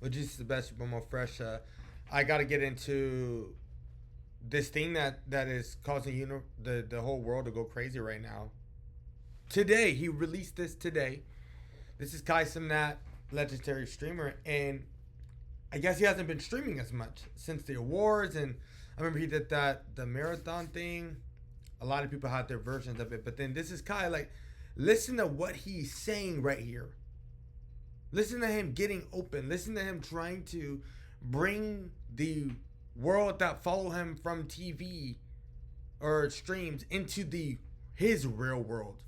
Well, Jesus is the best, but more fresh. I got to get into this thing that is causing the whole world to go crazy right now. Today, he released this today. This is Cenat, legendary streamer, and I guess he hasn't been streaming as much since the awards. And I remember he did the marathon thing. A lot of people had their versions of it, but then this is Kai. Like, listen to what he's saying right here. Listen to him getting open. Listen to him trying to bring the world that follow him from TV or streams into his real world.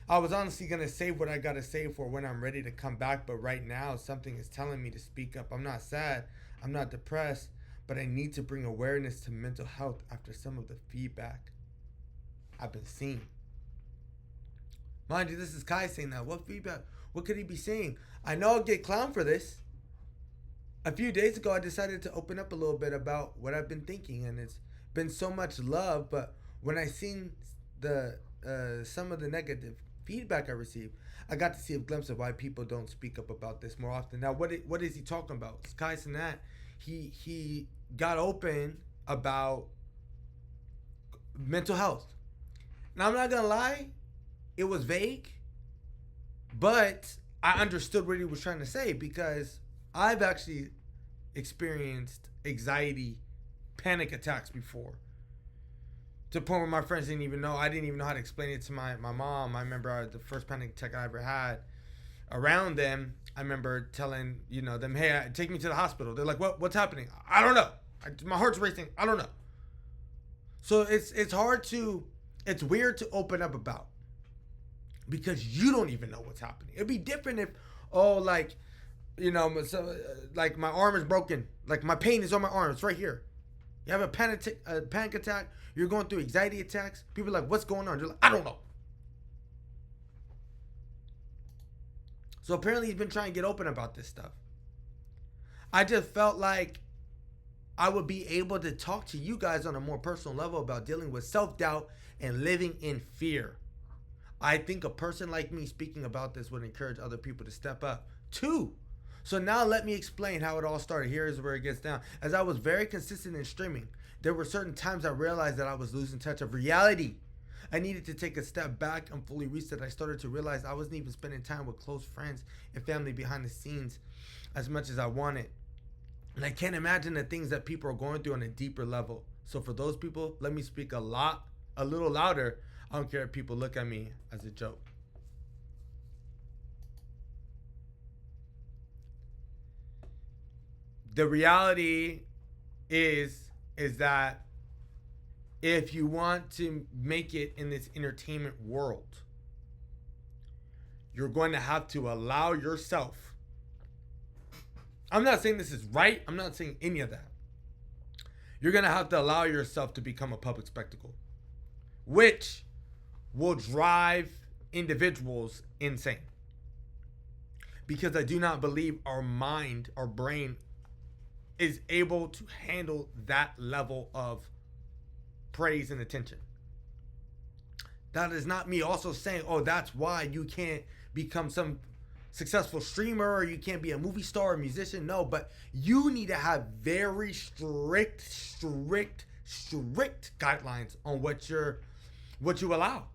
I was honestly gonna save what I gotta save for when I'm ready to come back, but right now something is telling me to speak up. I'm not sad, I'm not depressed, but I need to bring awareness to mental health after some of the feedback I've been seeing. Mind you, this is Kai saying that. What feedback? What could he be saying? I know I'll get clowned for this. A few days ago, I decided to open up a little bit about what I've been thinking, and it's been so much love. But when I seen the some of the negative feedback I received, I got to see a glimpse of why people don't speak up about this more often. Now, what is he talking about? Kai Cenat, he got open about mental health. Now, I'm not gonna lie, it was vague, but I understood what he was trying to say because I've actually experienced anxiety, panic attacks before. To the point where my friends didn't even know. I didn't even know how to explain it to my mom. I remember the first panic attack I ever had around them. I remember telling them, hey, take me to the hospital. They're like, what's happening? I don't know. My heart's racing. I don't know. So it's hard to, it's weird to open up about because you don't even know what's happening. It'd be different if, like my arm is broken. Like my pain is on my arm. It's right here. You have a panic attack. You're going through anxiety attacks. People are like, what's going on? You're like, I don't know. So apparently he's been trying to get open about this stuff. I just felt like I would be able to talk to you guys on a more personal level about dealing with self-doubt and living in fear. I think a person like me speaking about this would encourage other people to step up too. So now let me explain how it all started. Here is where it gets down. As I was very consistent in streaming, there were certain times I realized that I was losing touch of reality. I needed to take a step back and fully reset. I started to realize I wasn't even spending time with close friends and family behind the scenes as much as I wanted. And I can't imagine the things that people are going through on a deeper level. So for those people, let me speak a little louder. I don't care if people look at me as a joke. The reality is that if you want to make it in this entertainment world, you're going to have to allow yourself. I'm not saying this is right. I'm not saying any of that. You're going to have to allow yourself to become a public spectacle, which will drive individuals insane. Because I do not believe our mind, our brain, is able to handle that level of praise and attention. That is not me also saying, that's why you can't become some successful streamer or you can't be a movie star or musician. No, but you need to have very strict guidelines on what you allow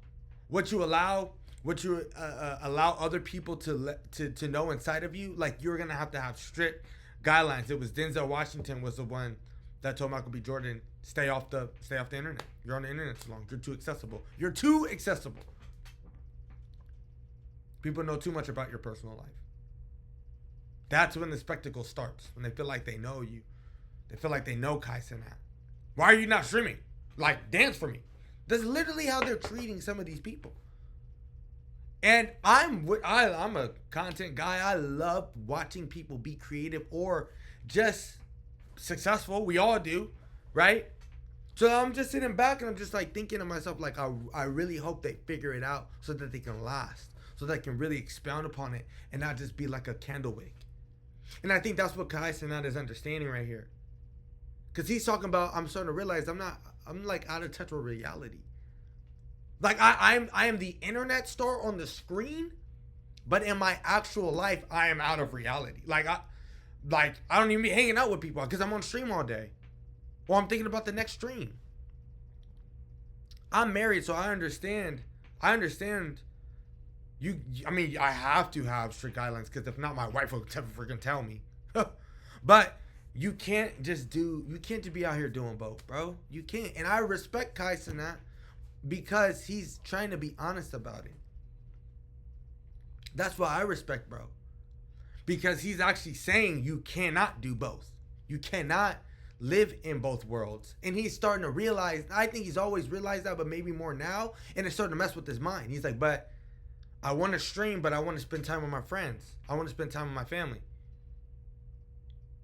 other people to know inside of you. Like, you're gonna have to have strict guidelines. It was Denzel Washington was the one that told Michael B. Jordan, stay off the internet. You're on the internet too long. You're too accessible. People know too much about your personal life. That's when the spectacle starts. When they feel like they know you. They feel like they know Kai Cenat. Why are you not streaming? Like, dance for me. That's literally how they're treating some of these people. And I'm a content guy. I love watching people be creative or just successful. We all do, right? So I'm just sitting back and I'm just like thinking to myself, like, I really hope they figure it out so that they can last, so that they can really expound upon it and not just be like a candle wick. And I think that's what Kai Cenat is understanding right here. Because he's talking about, I'm starting to realize I'm like out of touch with reality. Like I am the internet star on the screen, but in my actual life, I am out of reality. Like Like, I don't even be hanging out with people because I'm on stream all day. Or I'm thinking about the next stream. I'm married, so I understand. You, I mean, I have to have strict guidelines because if not, my wife will freaking tell me. But you can't just be out here doing both, bro. You can't. And I respect Kai Cenat because he's trying to be honest about it. That's why I respect, bro. Because he's actually saying you cannot do both. You cannot live in both worlds. And he's starting to realize, I think he's always realized that, but maybe more now. And it's starting to mess with his mind. He's like, but I want to stream, but I want to spend time with my friends. I want to spend time with my family.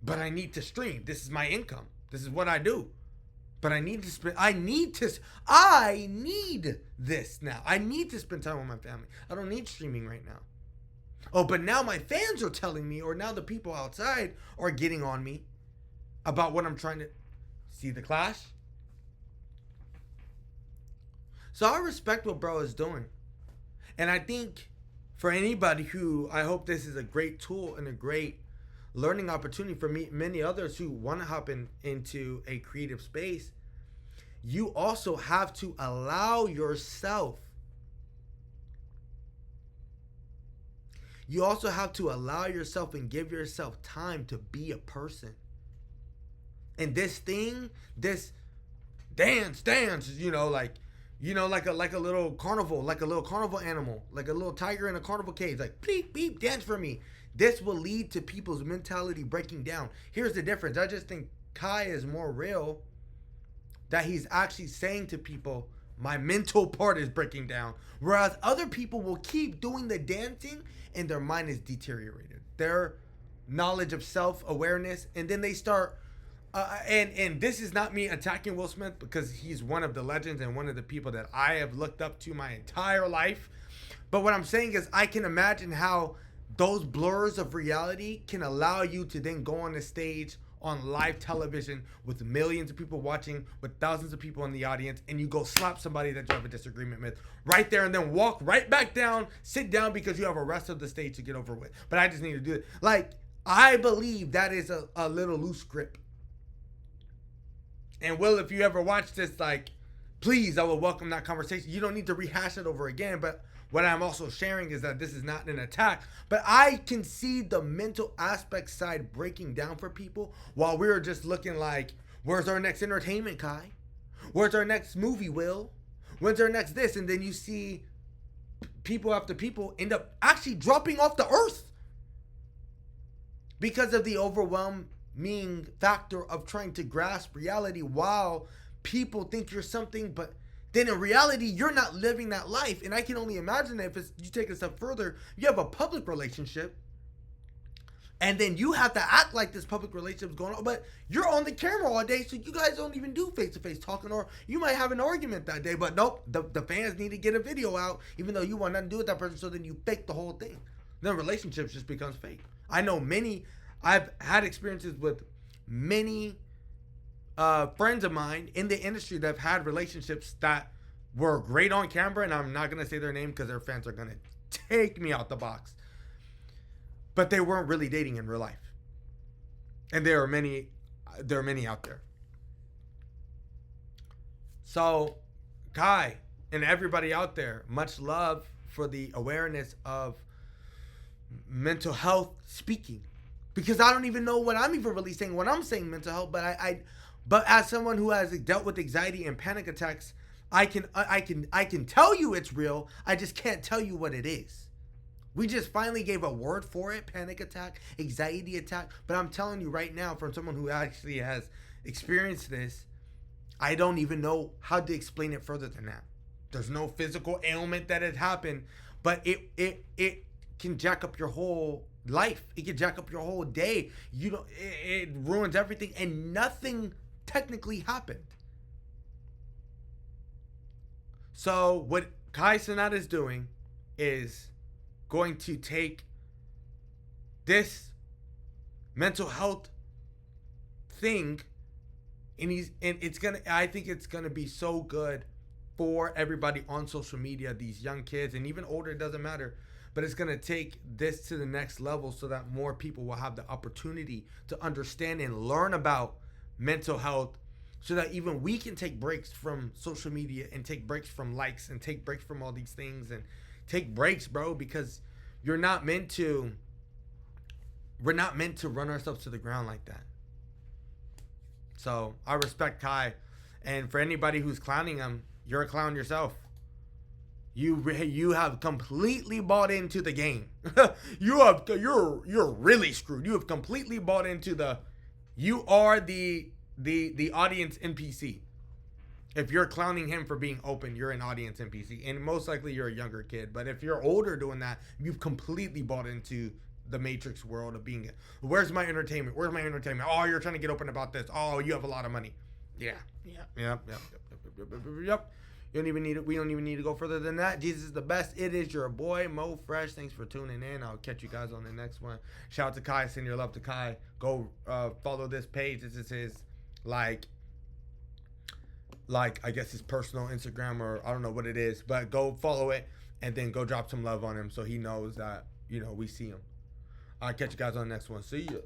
But I need to stream. This is my income. This is what I do. But I need this now. I need to spend time with my family. I don't need streaming right now. Oh, but now my fans are telling me, or now the people outside are getting on me about what I'm trying to see. The clash. So I respect what bro is doing. And I think for anybody who, I hope this is a great tool and a great learning opportunity for me, many others who want to hop into a creative space. You also have to allow yourself. You also have to allow yourself and give yourself time to be a person. And this dance, like a little carnival animal, like a little tiger in a carnival cage, like beep beep, dance for me. This will lead to people's mentality breaking down. Here's the difference. I just think Kai is more real, that he's actually saying to people, my mental part is breaking down. Whereas other people will keep doing the dancing and their mind is deteriorated. Their knowledge of self-awareness, and then they start, and this is not me attacking Will Smith because he's one of the legends and one of the people that I have looked up to my entire life. But what I'm saying is I can imagine how those blurs of reality can allow you to then go on the stage on live television with millions of people watching, with thousands of people in the audience, and you go slap somebody that you have a disagreement with right there and then walk right back down, sit down because you have a rest of the stage to get over with. But I just need to do it. Like, I believe that is a little loose grip. And Will, if you ever watch this, like, please, I will welcome that conversation. You don't need to rehash it over again, but what I'm also sharing is that this is not an attack, but I can see the mental aspect side breaking down for people while we're just looking like, where's our next entertainment, Kai? Where's our next movie, Will? When's our next this? And then you see people after people end up actually dropping off the earth because of the overwhelming factor of trying to grasp reality while people think you're something, but then in reality, you're not living that life. And I can only imagine that if you take it a step further, you have a public relationship, and then you have to act like this public relationship is going on, but you're on the camera all day, so you guys don't even do face-to-face talking, or you might have an argument that day, but nope, the fans need to get a video out, even though you want nothing to do with that person, so then you fake the whole thing. Then relationships just becomes fake. I've had experiences with many friends of mine in the industry that have had relationships that were great on camera, and I'm not going to say their name because their fans are going to take me out the box, but they weren't really dating in real life. And there are many out there. So Kai and everybody out there, much love for the awareness of mental health speaking, because I don't even know what I'm even really saying when I'm saying mental health, but as someone who has dealt with anxiety and panic attacks, I can tell you it's real. I just can't tell you what it is. We just finally gave a word for it: panic attack, anxiety attack. But I'm telling you right now, from someone who actually has experienced this, I don't even know how to explain it further than that. There's no physical ailment that had happened, but it can jack up your whole life. It can jack up your whole day. It ruins everything, and nothing technically happened. So what Kai Cenat is doing is going to take this mental health thing, and I think it's gonna be so good for everybody on social media, these young kids and even older, it doesn't matter. but it's going to take this to the next level so that more people will have the opportunity to understand and learn about mental health, so that even we can take breaks from social media and take breaks from likes and take breaks from all these things and take breaks, bro, because we're not meant to run ourselves to the ground like that. So I respect Kai, and for anybody who's clowning him, you're a clown yourself. You have completely bought into the game. You're really screwed. You have completely bought into you are the audience NPC. If you're clowning him for being open, you're an audience NPC, and most likely you're a younger kid. But if you're older doing that, you've completely bought into the Matrix world of being, where's my entertainment? Where's my entertainment? Oh, you're trying to get open about this. Oh, you have a lot of money. Yeah. Yep. You don't even need it. We don't even need to go further than that. Jesus is the best. It is your boy Mo Fresh. Thanks for tuning in. I'll catch you guys on the next one. Shout out to Kai. Send your love to Kai. Go follow this page. This is his like I guess his personal Instagram, or I don't know what it is, but go follow it and then go drop some love on him so he knows that we see him. I'll catch you guys on the next one. See ya.